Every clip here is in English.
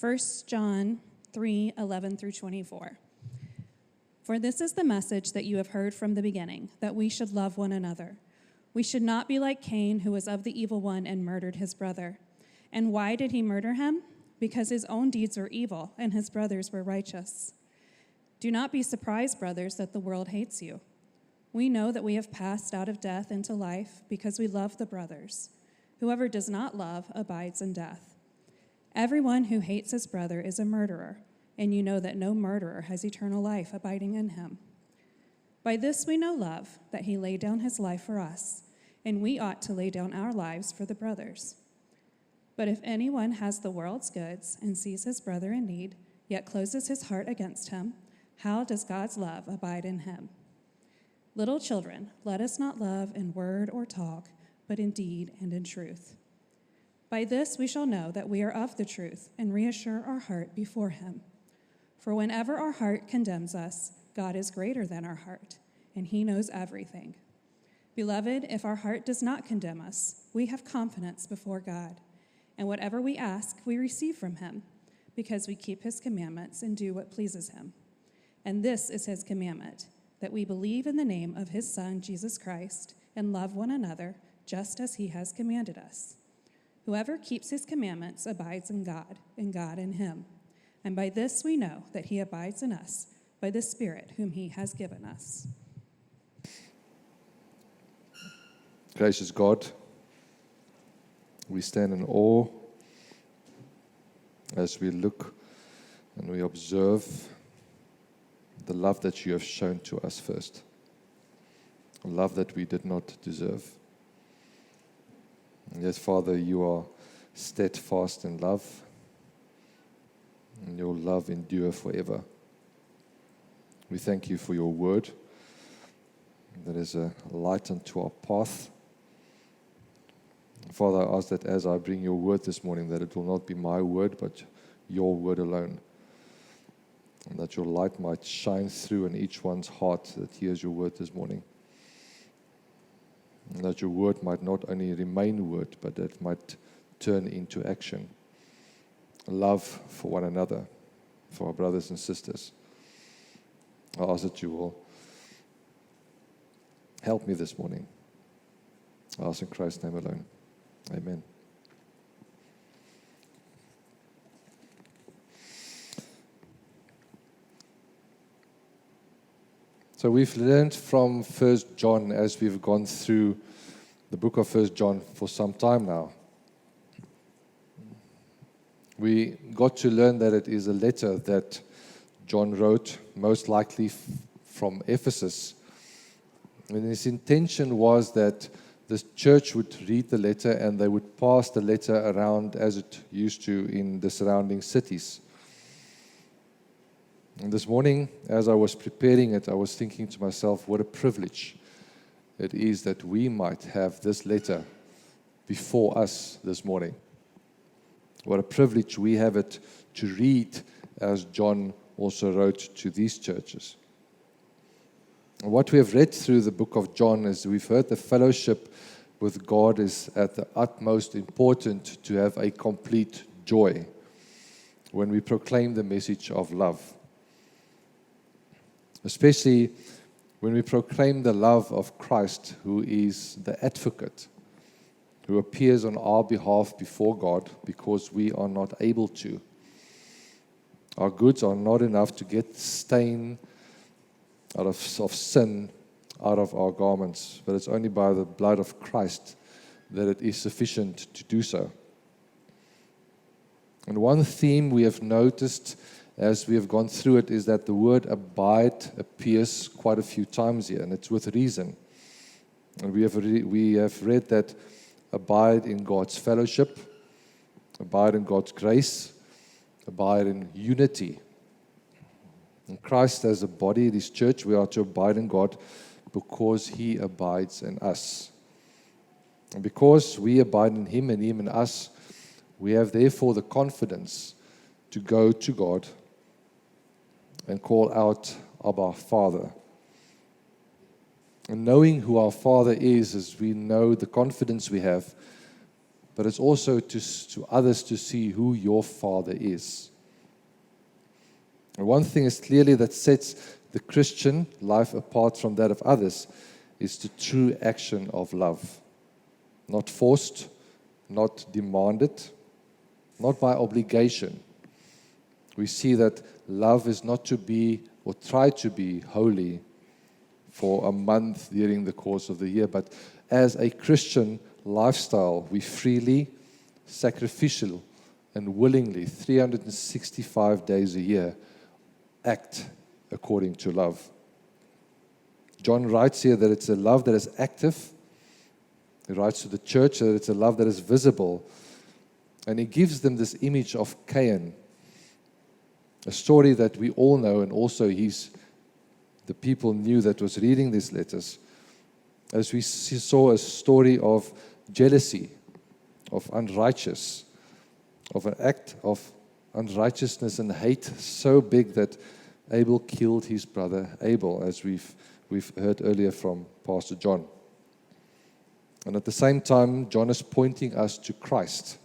1 John 3:11 through 24. For this is the message that you have heard from the beginning, that we should love one another. We should not be like Cain, who was of the evil one and murdered his brother. And why did he murder him? Because his own deeds were evil and his brothers were righteous. Do not be surprised, brothers, that the world hates you. We know that we have passed out of death into life because we love the brothers. Whoever does not love abides in death. Everyone who hates his brother is a murderer, and you know that no murderer has eternal life abiding in him. By this we know love, that he laid down his life for us, and we ought to lay down our lives for the brothers. But if anyone has the world's goods and sees his brother in need, yet closes his heart against him, how does God's love abide in him? Little children, let us not love in word or talk, but in deed and in truth. By this we shall know that we are of the truth and reassure our heart before him. For whenever our heart condemns us, God is greater than our heart, and he knows everything. Beloved, if our heart does not condemn us, we have confidence before God, and whatever we ask, we receive from him, because we keep his commandments and do what pleases him. And this is his commandment, that we believe in the name of his Son, Jesus Christ, and love one another just as he has commanded us. Whoever keeps his commandments abides in God, and God in him. And by this we know that he abides in us, by the Spirit whom he has given us. Gracious God, we stand in awe as we look and we observe the love that you have shown to us first, a love that we did not deserve. And yes, Father, you are steadfast in love, and your love endure forever. We thank you for your word that is a light unto our path. Father, I ask that as I bring your word this morning, that it will not be my word, but your word alone. And that your light might shine through in each one's heart that hears your word this morning. And that your word might not only remain word, but that it might turn into action. Love for one another, for our brothers and sisters. I ask that you will help me this morning. I ask in Christ's name alone. Amen. So we've learned from 1 John as we've gone through the book of 1 John for some time now. We got to learn that it is a letter that John wrote, most likely from Ephesus. And his intention was that the church would read the letter and they would pass the letter around as it used to in the surrounding cities. And this morning, as I was preparing it, I was thinking to myself, what a privilege it is that we might have this letter before us this morning. What a privilege we have it to read as John also wrote to these churches. And what we have read through the book of John is we've heard the fellowship with God is at the utmost important to have a complete joy when we proclaim the message of love. Especially when we proclaim the love of Christ, who is the advocate, who appears on our behalf before God because we are not able to. Our goods are not enough to get stain out of sin out of our garments, but it's only by the blood of Christ that it is sufficient to do so. And one theme we have noticed as we have gone through it is that the word abide appears quite a few times here, and it's with reason. And we have read that abide in God's fellowship, abide in God's grace, abide in unity. In Christ as a body, this church, we are to abide in God because he abides in us. And because we abide in him and him in us, we have therefore the confidence to go to God and call out, Abba, Father. And knowing who our Father is we know the confidence we have, but it's also to others to see who your Father is. And one thing is clearly that sets the Christian life apart from that of others is the true action of love. Not forced, not demanded, not by obligation. We see that love is not to be or try to be holy for a month during the course of the year, but as a Christian lifestyle, we freely, sacrificial, and willingly, 365 days a year, act according to love. John writes here that it's a love that is active. He writes to the church that it's a love that is visible. And he gives them this image of Cain, a story that we all know, and also the people knew that was reading these letters. As we saw a story of jealousy, of unrighteous, of an act of unrighteousness and hate so big that Abel killed his brother Abel, as we've heard earlier from Pastor John. And at the same time, John is pointing us to Christ,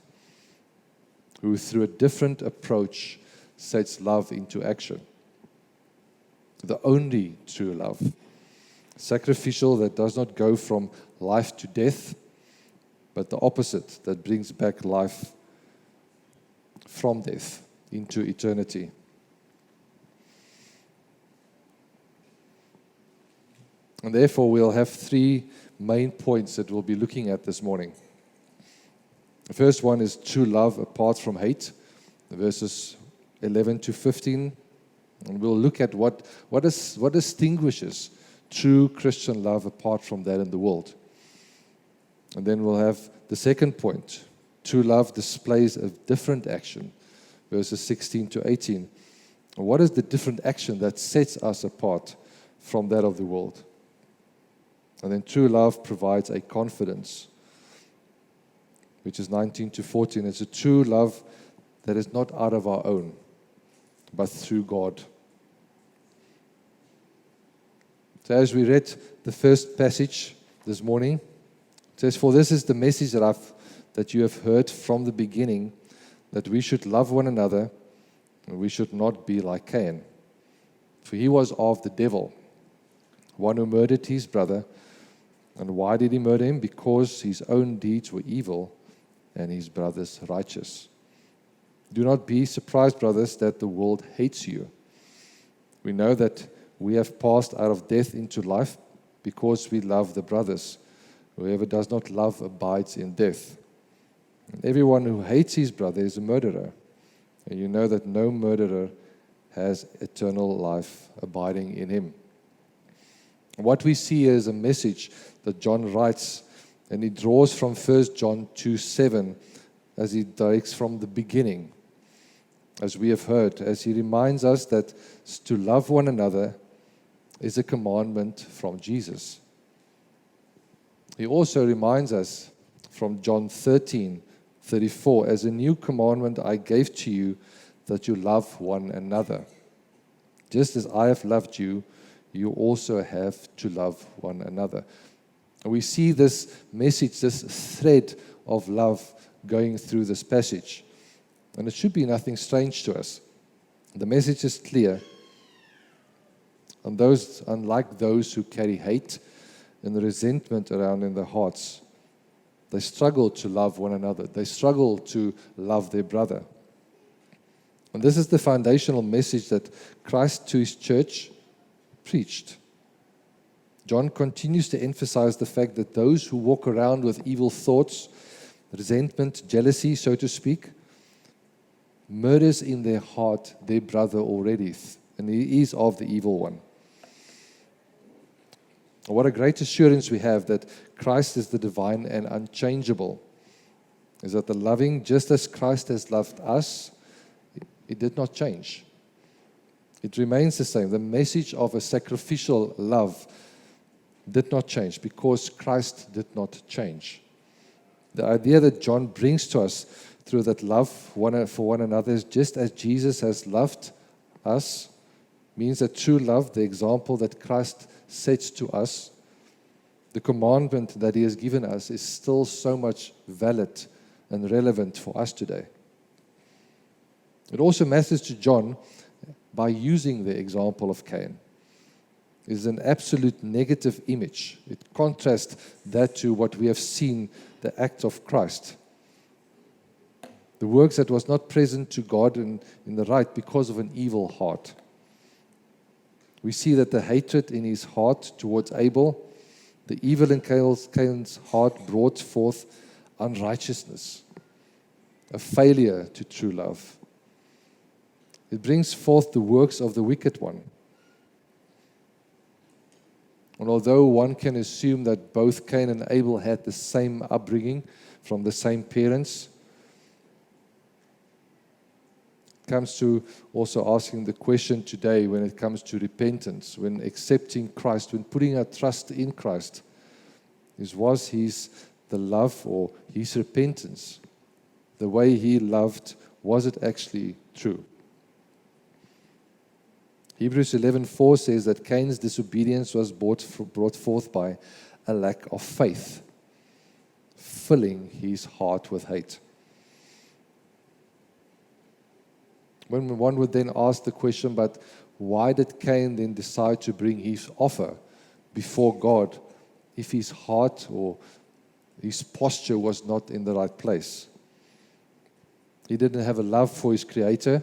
who through a different approach sets love into action. The only true love. Sacrificial, that does not go from life to death, but the opposite, that brings back life from death into eternity. And therefore, we'll have three main points that we'll be looking at this morning. The first one is true love apart from hate, verses 11 to 15. And we'll look at what distinguishes true Christian love apart from that in the world. And then we'll have the second point. True love displays a different action, verses 16 to 18. And what is the different action that sets us apart from that of the world? And then true love provides a confidence, which is 19 to 14. It's a true love that is not out of our own, but through God. So as we read the first passage this morning, it says, "For this is the message that you have heard from the beginning, that we should love one another, and we should not be like Cain. For he was of the devil, one who murdered his brother. And why did he murder him? Because his own deeds were evil, and his brother's righteous. Do not be surprised, brothers, that the world hates you. We know that we have passed out of death into life because we love the brothers. Whoever does not love abides in death. And everyone who hates his brother is a murderer. And you know that no murderer has eternal life abiding in him." What we see here is a message that John writes, and he draws from 1 John 2:7 as he directs from the beginning, as we have heard, as he reminds us that to love one another is a commandment from Jesus. He also reminds us from John 13:34, "As a new commandment I gave to you, that you love one another. Just as I have loved you, you also have to love one another." And we see this message, this thread of love going through this passage. And it should be nothing strange to us. The message is clear. And unlike those who carry hate and resentment around in their hearts, they struggle to love one another. They struggle to love their brother. And this is the foundational message that Christ to his church preached. John continues to emphasize the fact that those who walk around with evil thoughts, resentment, jealousy, so to speak, murders in their heart their brother already, and he is of the evil one. What a great assurance we have that Christ is the divine and unchangeable, is that the loving, just as Christ has loved us, it did not change. It remains the same. The message of a sacrificial love did not change because Christ did not change. The idea that John brings to us through that love for one another is just as Jesus has loved us, means that true love, the example that Christ sets to us, the commandment that he has given us, is still so much valid and relevant for us today. It also matters to John by using the example of Cain. It is an absolute negative image. It contrasts that to what we have seen, the act of Christ. The works that was not present to God in the right because of an evil heart. We see that the hatred in his heart towards Abel, the evil in Cain's heart brought forth unrighteousness, a failure to true love. It brings forth the works of the wicked one. And although one can assume that both Cain and Abel had the same upbringing from the same parents, it comes to also asking the question today when it comes to repentance, when accepting Christ, when putting our trust in Christ, was the love or his repentance, the way he loved, was it actually true? Hebrews 11:4 says that Cain's disobedience was brought forth by a lack of faith, filling his heart with hate. When one would then ask the question, but why did Cain then decide to bring his offer before God if his heart or his posture was not in the right place? He didn't have a love for his Creator.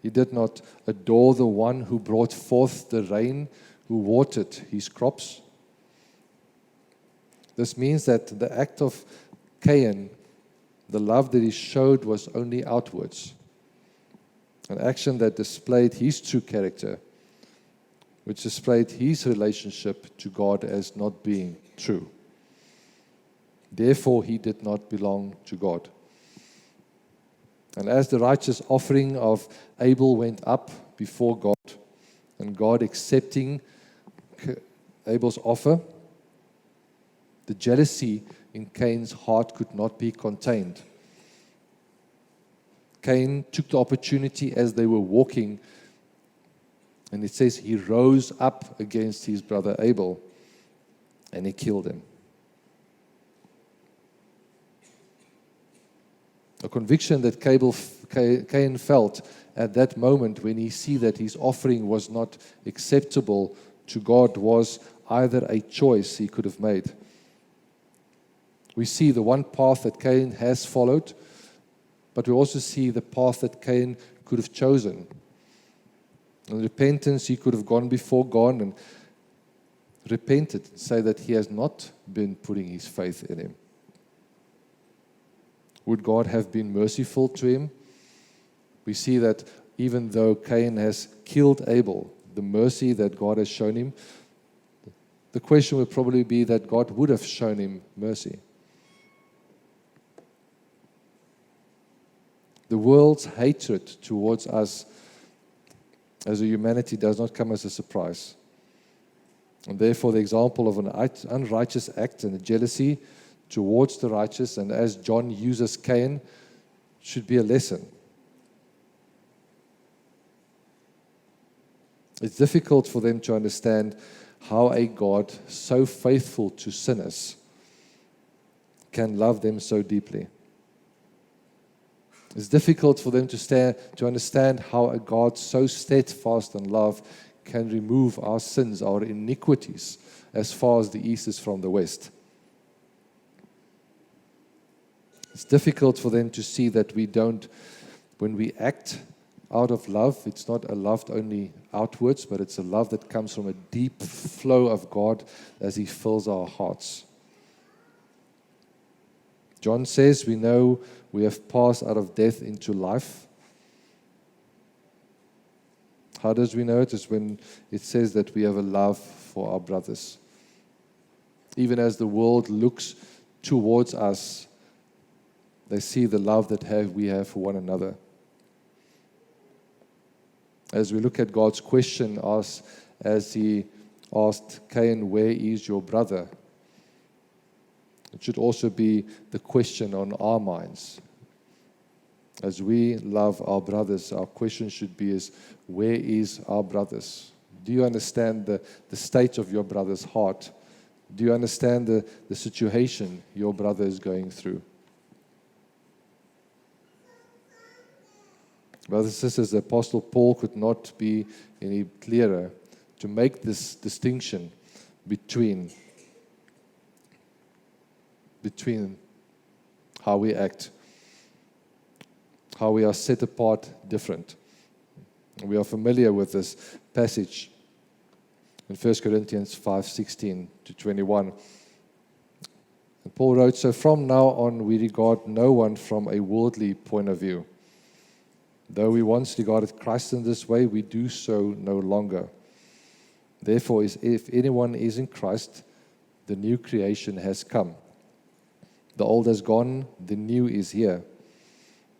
He did not adore the one who brought forth the rain, who watered his crops. This means that the act of Cain, the love that he showed, was only outwards. An action that displayed his true character, which displayed his relationship to God as not being true. Therefore, he did not belong to God. And as the righteous offering of Abel went up before God, and God accepting Abel's offer, the jealousy in Cain's heart could not be contained. Cain took the opportunity as they were walking, and it says he rose up against his brother Abel, and he killed him. A conviction that Cain felt at that moment when he see that his offering was not acceptable to God was either a choice he could have made. We see the one path that Cain has followed, but we also see the path that Cain could have chosen. In repentance, he could have gone before God and repented and say that he has not been putting his faith in him. Would God have been merciful to him? We see that even though Cain has killed Abel, the mercy that God has shown him, the question would probably be that God would have shown him mercy. The world's hatred towards us as a humanity does not come as a surprise. And therefore, the example of an unrighteous act and a jealousy towards the righteous, and as John uses Cain, should be a lesson. It's difficult for them to understand how a God so faithful to sinners can love them so deeply. It's difficult for them to understand how a God so steadfast in love can remove our sins, our iniquities, as far as the east is from the west. It's difficult for them to see that when we act out of love, it's not a love only outwards, but it's a love that comes from a deep flow of God as He fills our hearts. John says, we know we have passed out of death into life. How does we know it? It's when it says that we have a love for our brothers. Even as the world looks towards us, they see the love that we have for one another. As we look at God's question as He asked Cain, where is your brother? It should also be the question on our minds. As we love our brothers, our question should be where is our brothers? Do you understand the state of your brother's heart? Do you understand the situation your brother is going through? Brothers and sisters, the Apostle Paul could not be any clearer to make this distinction between how we act, how we are set apart different. We are familiar with this passage in 1 Corinthians 5:16 to 21. And Paul wrote, "So from now on we regard no one from a worldly point of view. Though we once regarded Christ in this way, we do so no longer. Therefore, if anyone is in Christ, the new creation has come. The old has gone, the new is here.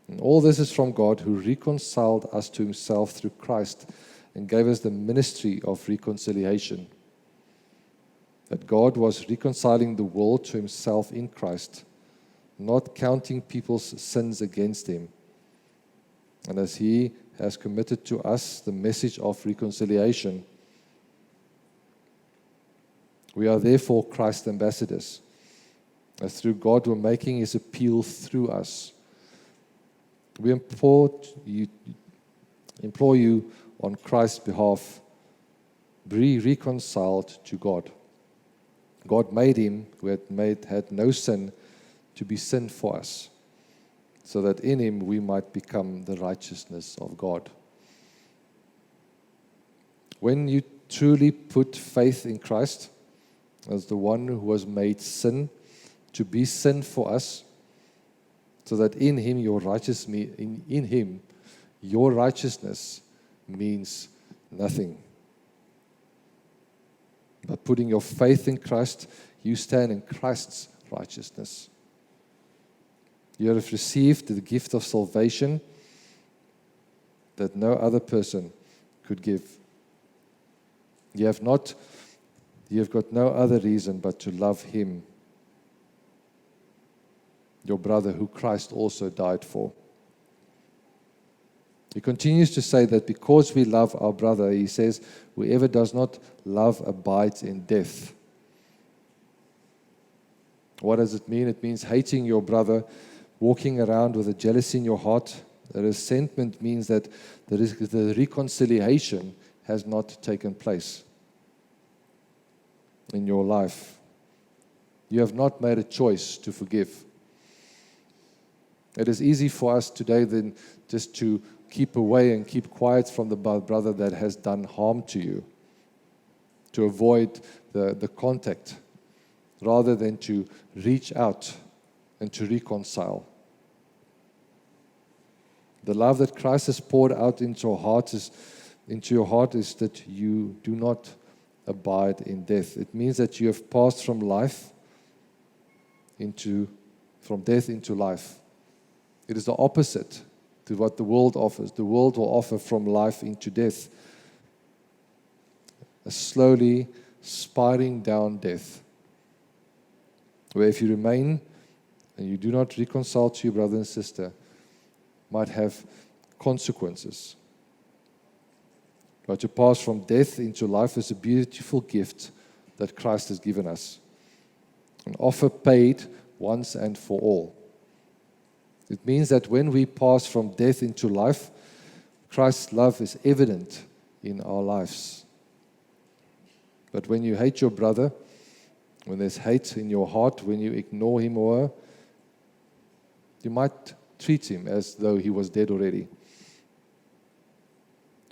And all this is from God, who reconciled us to himself through Christ and gave us the ministry of reconciliation. That God was reconciling the world to himself in Christ, not counting people's sins against him. And as he has committed to us the message of reconciliation, we are therefore Christ's ambassadors, as through God we're making his appeal through us. We implore you on Christ's behalf, be reconciled to God. God made him who had no sin to be sin for us, so that in him we might become the righteousness of God." When you truly put faith in Christ as the one who was made sin to be sin for us, so that in him your righteousness means nothing. By putting your faith in Christ, you stand in Christ's righteousness. You have received the gift of salvation that no other person could give. You have got no other reason but to love him, your brother who Christ also died for. He continues to say that because we love our brother, he says, whoever does not love abides in death. What does it mean? It means hating your brother, walking around with a jealousy in your heart. The resentment means that the reconciliation has not taken place in your life. You have not made a choice to forgive. It is easy for us today then just to keep away and keep quiet from the brother that has done harm to you, to avoid the contact, rather than to reach out and to reconcile. The love that Christ has poured out into your heart is that you do not abide in death. It means that you have passed from death into life. It is the opposite to what the world offers. The world will offer from life into death, a slowly spiraling down death, where if you remain and you do not reconcile to your brother and sister, might have consequences. But to pass from death into life is a beautiful gift that Christ has given us, an offer paid once and for all. It means that when we pass from death into life, Christ's love is evident in our lives. But when you hate your brother, when there's hate in your heart, when you ignore him or her, you might treat him as though he was dead already.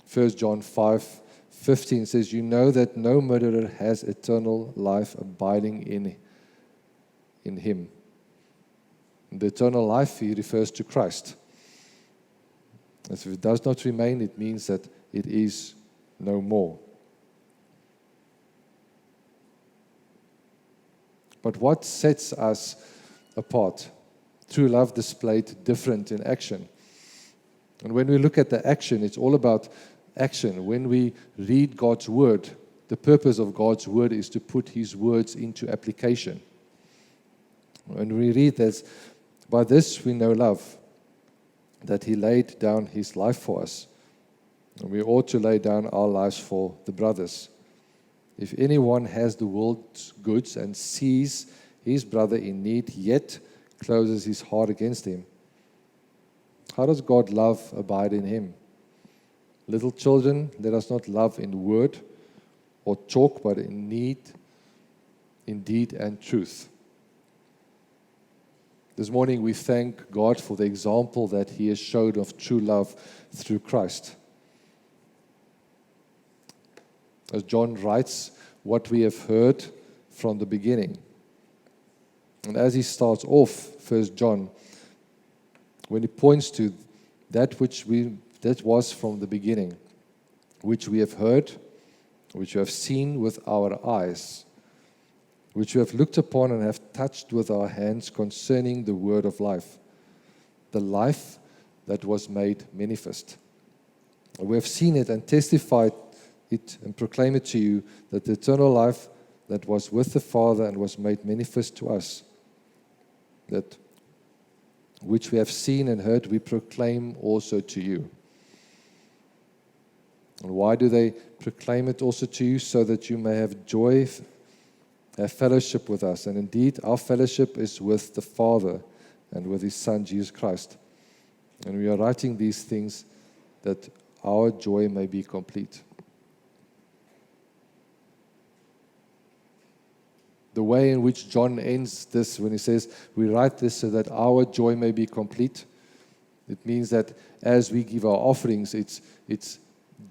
1 John 5:15 says, "You know that no murderer has eternal life abiding in him." The eternal life, he refers to Christ. As if it does not remain, it means that it is no more. But what sets us apart? True love displayed different in action. And when we look at the action, it's all about action. When we read God's word, the purpose of God's word is to put his words into application. When we read this, by this we know love, that he laid down his life for us. And we ought to lay down our lives for the brothers. If anyone has the world's goods and sees his brother in need, yet closes his heart against him, How does God love abide in him? Little children, let us not love in word or talk, but in deed and truth. This morning we thank God for the example that he has showed of true love through Christ. As John writes, what we have heard from the beginning. And as he starts off 1 John, when he points to that that was from the beginning, which we have heard, which we have seen with our eyes, which we have looked upon and have touched with our hands concerning the word of life, the life that was made manifest. We have seen it and testified it and proclaim it to you, that the eternal life that was with the Father and was made manifest to us, that which we have seen and heard, we proclaim also to you. And why do they proclaim it also to you? So that you may have joy, have fellowship with us. And indeed, our fellowship is with the Father and with his Son, Jesus Christ. And we are writing these things that our joy may be complete. The way in which John ends this, when he says, we write this so that our joy may be complete, it means that as we give our offerings, it's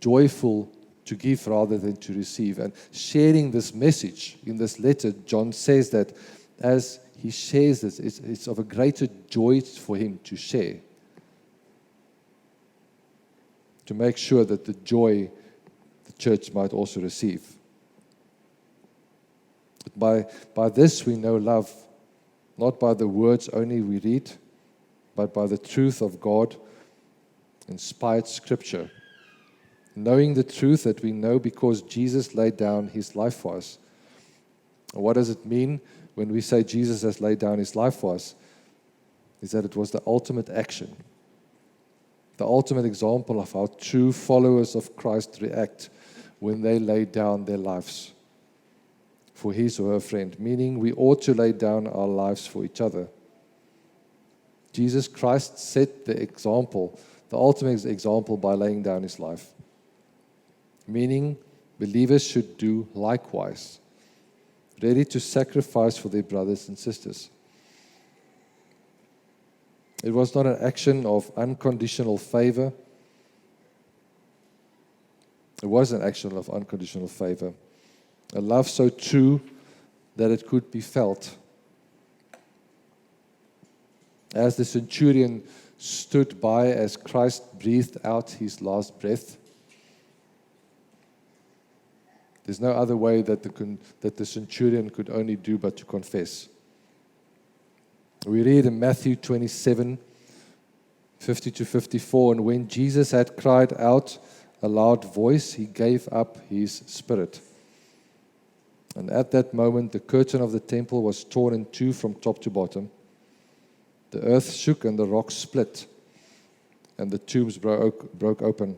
joyful to give rather than to receive. And sharing this message in this letter, John says that as he shares this, it's of a greater joy for him to share. To make sure that the joy the church might also receive. By this we know love, not by the words only we read, but by the truth of God, inspired Scripture. Knowing the truth that we know because Jesus laid down his life for us. And what does it mean when we say Jesus has laid down his life for us? Is that it was the ultimate action, the ultimate example of how true followers of Christ react when they lay down their lives for his or her friend, meaning we ought to lay down our lives for each other. Jesus Christ set the example, the ultimate example, by laying down his life, meaning believers should do likewise, ready to sacrifice for their brothers and sisters. It was not an action of unconditional favor. It was an action of unconditional favor. A love so true that it could be felt. As the centurion stood by as Christ breathed out his last breath, there's no other way that the centurion could only do but to confess. We read in Matthew 27, 50-54, and when Jesus had cried out a loud voice, he gave up his spirit. And at that moment, the curtain of the temple was torn in two from top to bottom. The earth shook and the rocks split, and the tombs broke open.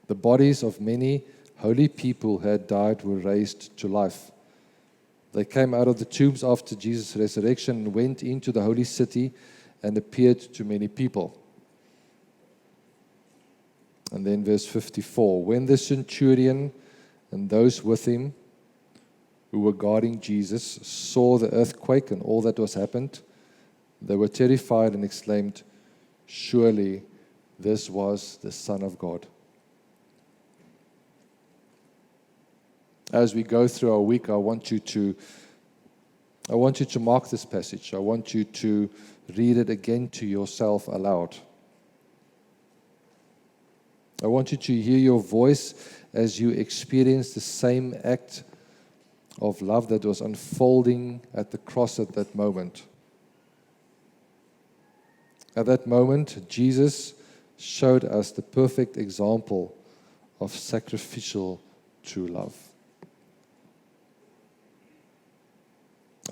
The bodies of many holy people who had died were raised to life. They came out of the tombs after Jesus' resurrection and went into the holy city and appeared to many people. And then verse 54, when the centurion and those with him who were guarding Jesus saw the earthquake and all that was happened, they were terrified and exclaimed, surely this was the Son of God. As we go through our week, I want you to mark this passage. I want you to read it again to yourself aloud. I want you to hear your voice as you experience the same act of love that was unfolding at the cross at that moment. At that moment, Jesus showed us the perfect example of sacrificial true love.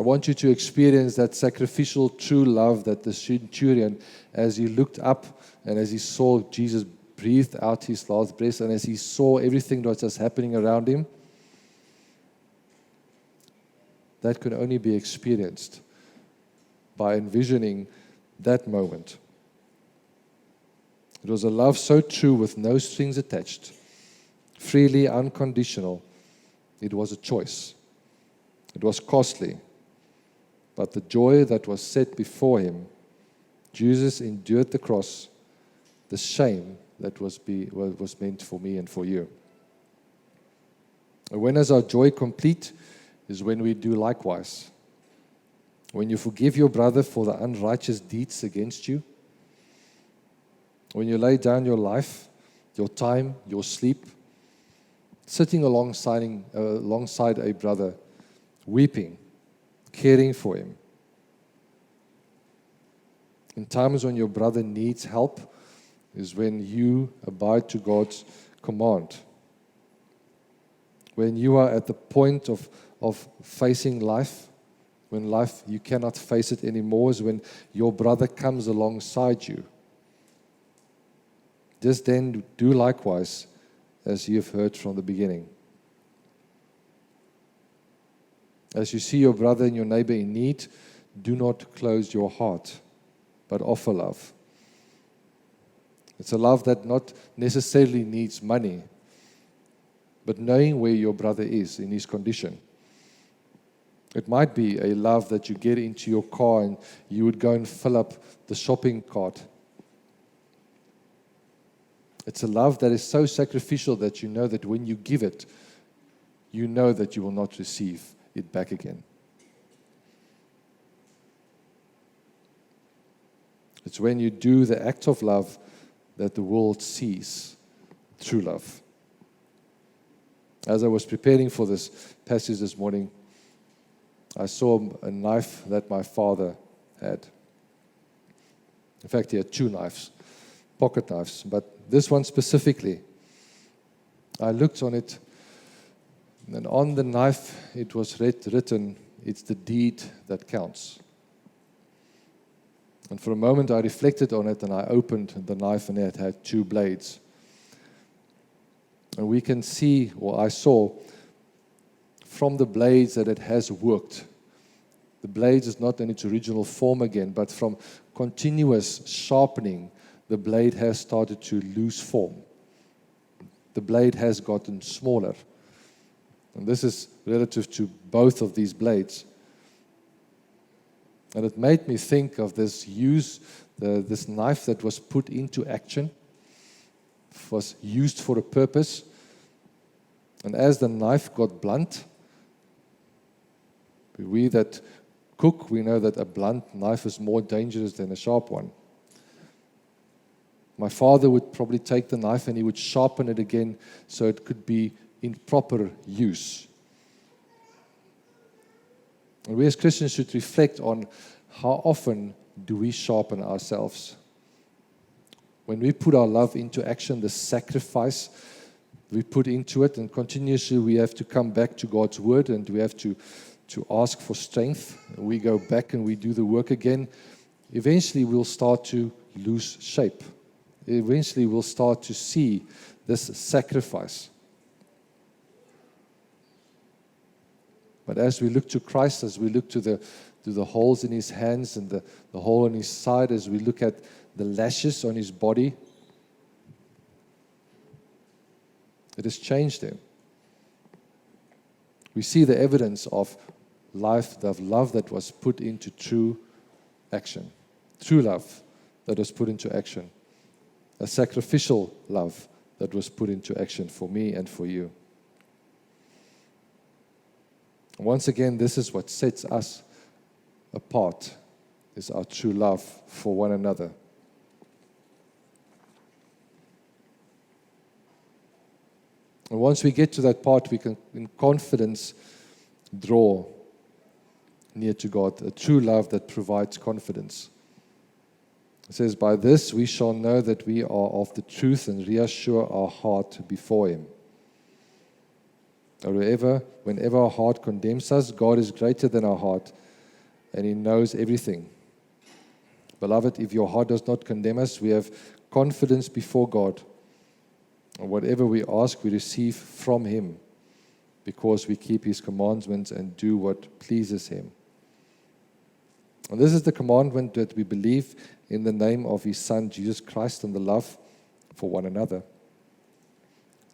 I want you to experience that sacrificial true love that the centurion, as he looked up and as he saw Jesus breathe out his last breath and as he saw everything that was happening around him, that could only be experienced by envisioning that moment It was a love so true with no strings attached, freely, unconditional. It was a choice. It was costly. But the joy that was set before him, Jesus endured the cross, the shame that was meant for me and for you. And when is our joy complete? Is when we do likewise. When you forgive your brother for the unrighteous deeds against you. When you lay down your life, your time, your sleep, sitting alongside a brother, weeping, caring for him. In times when your brother needs help is when you abide to God's command. When you are at the point of facing life, when life, you cannot face it anymore, is when your brother comes alongside you. Just then do likewise as you have heard from the beginning. As you see your brother and your neighbor in need, do not close your heart, but offer love. It's a love that not necessarily needs money, but knowing where your brother is in his condition. It might be a love that you get into your car and you would go and fill up the shopping cart. It's a love that is so sacrificial that you know that when you give it, you know that you will not receive it back again. It's when you do the act of love that the world sees true love. As I was preparing for this passage this morning, I saw a knife that my father had. In fact, he had 2 knives, pocket knives, but this one specifically. I looked on it, and on the knife it was written, "It's the deed that counts." And for a moment I reflected on it, and I opened the knife, and it had 2 blades. And we can see, or I saw, from the blades that it has worked. The blade is not in its original form again, but from continuous sharpening, the blade has started to lose form. The blade has gotten smaller. And this is relative to both of these blades. And it made me think of this this knife that was put into action, was used for a purpose. And as the knife got blunt, we that cook, we know that a blunt knife is more dangerous than a sharp one. My father would probably take the knife and he would sharpen it again so it could be in proper use. And we as Christians should reflect on how often do we sharpen ourselves. When we put our love into action, the sacrifice we put into it, and continuously we have to come back to God's word, and we have to ask for strength. We go back and we do the work again. Eventually we'll start to lose shape. Eventually we'll start to see this sacrifice. But as we look to Christ, as we look to the holes in his hands and the hole in his side, as we look at the lashes on his body, it has changed him. We see the evidence of life, of love that was put into true action. True love that was put into action. A sacrificial love that was put into action for me and for you. Once again, this is what sets us apart, is our true love for one another. And once we get to that part, we can in confidence draw near to God, a true love that provides confidence. It says, "By this we shall know that we are of the truth and reassure our heart before him." Or whenever our heart condemns us, God is greater than our heart, and he knows everything. Beloved, if your heart does not condemn us, we have confidence before God. And whatever we ask, we receive from him, because we keep his commandments and do what pleases him. And this is the commandment, that we believe in the name of his Son, Jesus Christ, and the love for one another.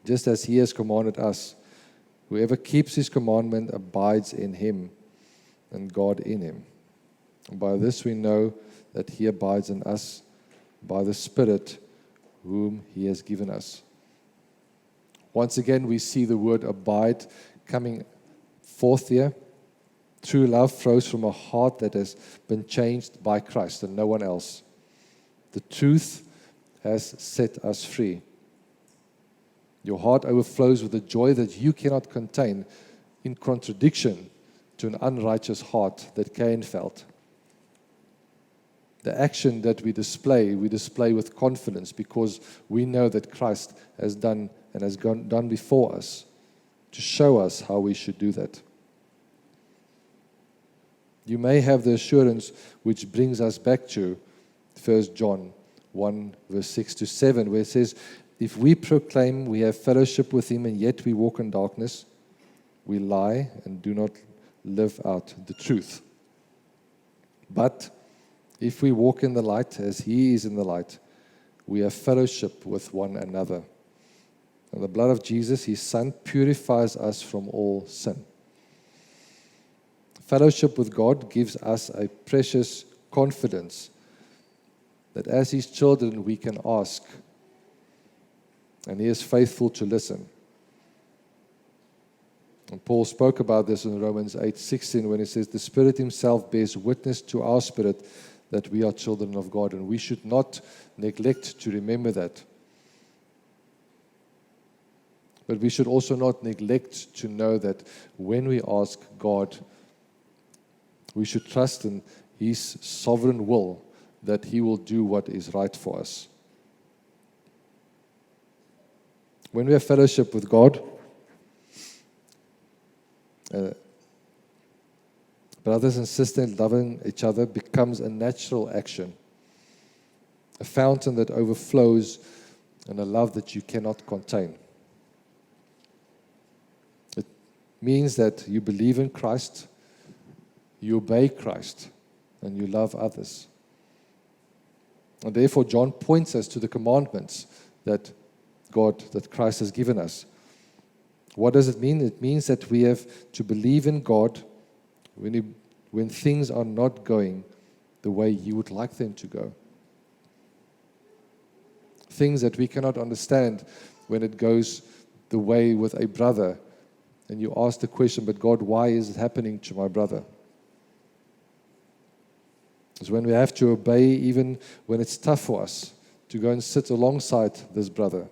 Just as he has commanded us, whoever keeps his commandment abides in him, and God in him. And by this we know that he abides in us by the Spirit whom he has given us. Once again, we see the word abide coming forth here. True love flows from a heart that has been changed by Christ and no one else. The truth has set us free. Your heart overflows with a joy that you cannot contain, in contradiction to an unrighteous heart that Cain felt. The action that we display with confidence because we know that Christ has done and has done before us to show us how we should do that. You may have the assurance which brings us back to 1 John 1 verse 6 to 7, where it says, if we proclaim we have fellowship with him and yet we walk in darkness, we lie and do not live out the truth. But if we walk in the light as he is in the light, we have fellowship with one another. And the blood of Jesus, his Son, purifies us from all sin. Fellowship with God gives us a precious confidence that as his children we can ask, and he is faithful to listen. And Paul spoke about this in Romans 8:16 when he says, the Spirit himself bears witness to our spirit that we are children of God, and we should not neglect to remember that. But we should also not neglect to know that when we ask God, we should trust in his sovereign will that he will do what is right for us. When we have fellowship with God, brothers and sisters loving each other becomes a natural action, a fountain that overflows and a love that you cannot contain. It means that you believe in Christ, you obey Christ, and you love others. And therefore, John points us to the commandments that Christ has given us. What does it mean? It means that we have to believe in God when things are not going the way you would like them to go. Things that we cannot understand when it goes the way with a brother. And you ask the question, but God, why is it happening to my brother? It's when we have to obey even when it's tough for us to go and sit alongside this brother.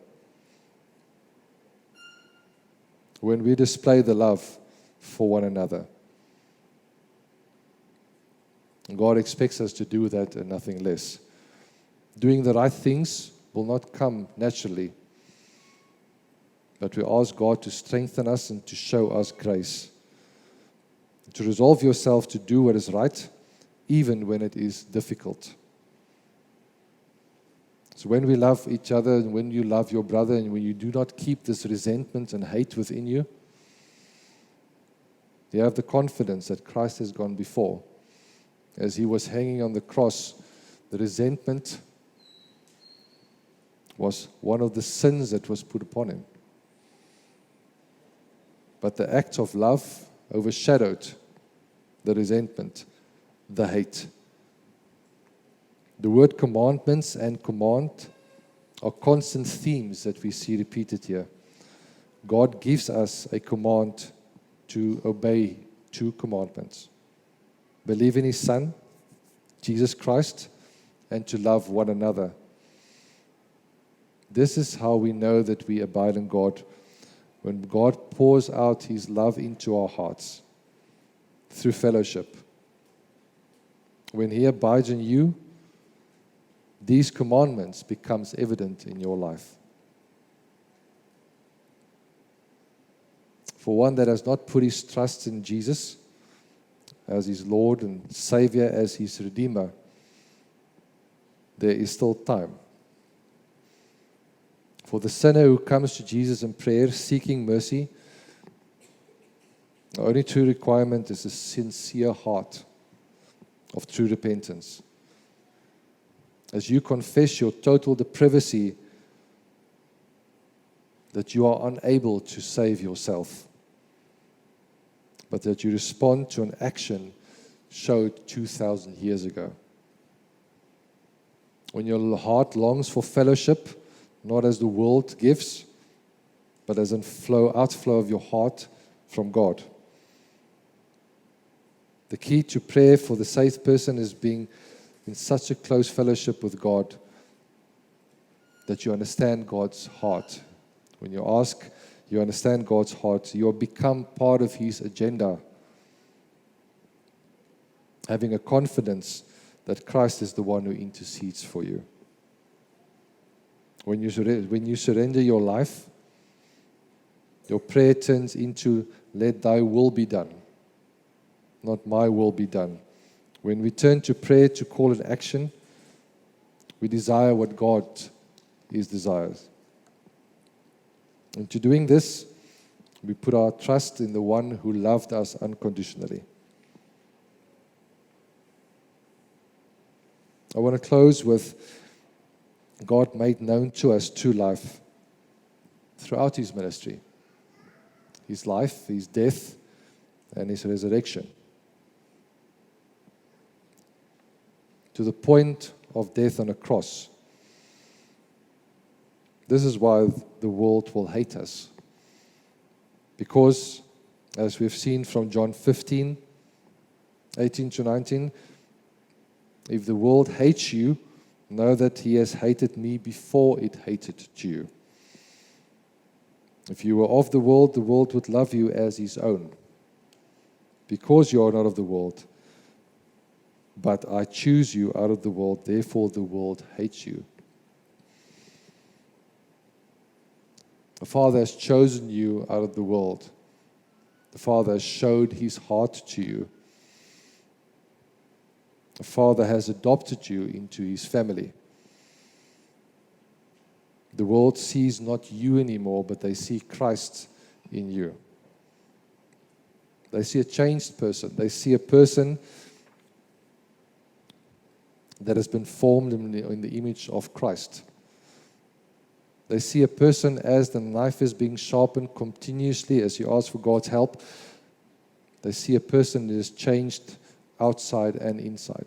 When we display the love for one another. And God expects us to do that and nothing less. Doing the right things will not come naturally. But we ask God to strengthen us and to show us grace. To resolve yourself to do what is right, even when it is difficult. So when we love each other and when you love your brother and when you do not keep this resentment and hate within you, you have the confidence that Christ has gone before. As he was hanging on the cross, the resentment was one of the sins that was put upon him. But the act of love overshadowed the resentment, the hate. The word commandments and command are constant themes that we see repeated here. God gives us a command to obey 2 commandments. Believe in his Son, Jesus Christ, and to love one another. This is how we know that we abide in God, when God pours out his love into our hearts through fellowship. When he abides in you, these commandments becomes evident in your life. For one that has not put his trust in Jesus as his Lord and Savior, as his Redeemer, there is still time. For the sinner who comes to Jesus in prayer, seeking mercy, the only true requirement is a sincere heart of true repentance. As you confess your total depravity that you are unable to save yourself, but that you respond to an action showed 2,000 years ago. When your heart longs for fellowship, not as the world gives, but as an outflow of your heart from God. The key to prayer for the saved person is being in such a close fellowship with God that you understand God's heart. When you ask, you understand God's heart. You become part of His agenda. Having a confidence that Christ is the one who intercedes for you. When you surrender your life, your prayer turns into, let thy will be done, not my will be done. When we turn to prayer to call an action, we desire what God desires. And to doing this, we put our trust in the one who loved us unconditionally. I want to close with God made known to us true life throughout His ministry. His life, His death, and His resurrection. To the point of death on a cross. This is why the world will hate us. Because, as we've seen from John 15, 18 to 19, if the world hates you, know that He has hated me before it hated you. If you were of the world would love you as His own. Because you are not of the world, but I choose you out of the world, therefore the world hates you. The Father has chosen you out of the world. The Father has showed His heart to you. The Father has adopted you into His family. The world sees not you anymore, but they see Christ in you. They see a changed person. They see a person that has been formed in the image of Christ. They see a person as the knife is being sharpened continuously as you ask for God's help. They see a person that is changed outside and inside.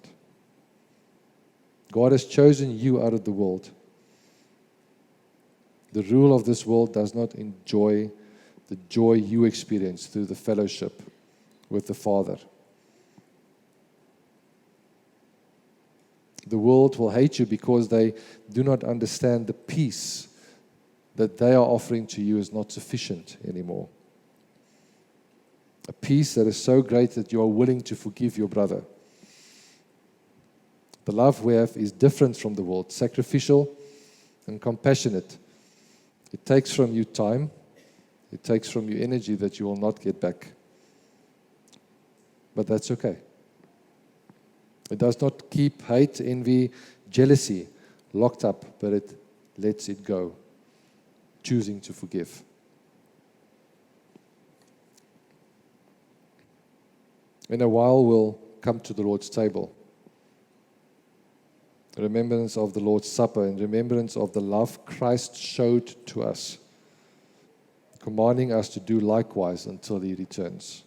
God has chosen you out of the world. The rule of this world does not enjoy the joy you experience through the fellowship with the Father. The world will hate you because they do not understand the peace that they are offering to you is not sufficient anymore. A peace that is so great that you are willing to forgive your brother. The love we have is different from the world, sacrificial and compassionate. It takes from you time, it takes from you energy that you will not get back. But that's okay. It does not keep hate, envy, jealousy locked up, but it lets it go, choosing to forgive. In a while, we'll come to the Lord's table. Remembrance of the Lord's Supper and remembrance of the love Christ showed to us, commanding us to do likewise until He returns.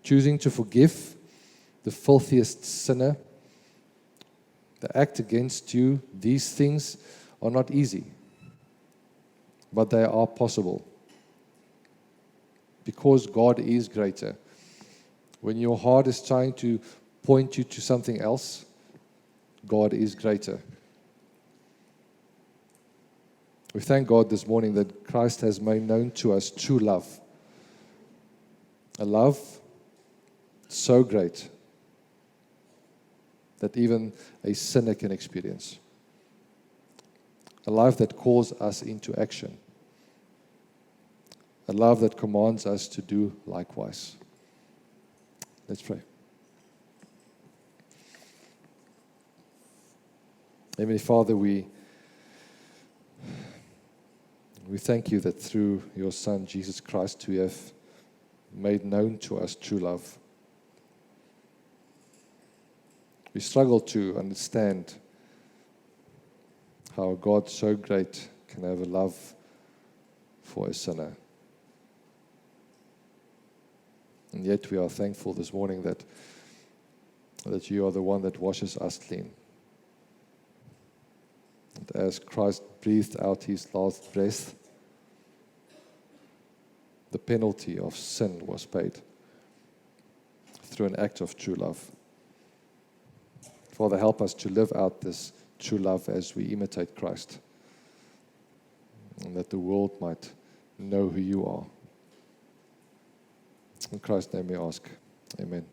Choosing to forgive the filthiest sinner, the act against you, these things are not easy, but they are possible. Because God is greater. When your heart is trying to point you to something else, God is greater. We thank God this morning that Christ has made known to us true love. A love so great that even a sinner can experience. A love that calls us into action. A love that commands us to do likewise. Let's pray. Heavenly Father, we thank you that through your Son, Jesus Christ, you have made known to us true love. We struggle to understand how God so great can have a love for a sinner. And yet we are thankful this morning that you are the one that washes us clean. And as Christ breathed out his last breath, the penalty of sin was paid through an act of true love. Father, help us to live out this true love as we imitate Christ, and that the world might know who you are. In Christ's name we ask. Amen.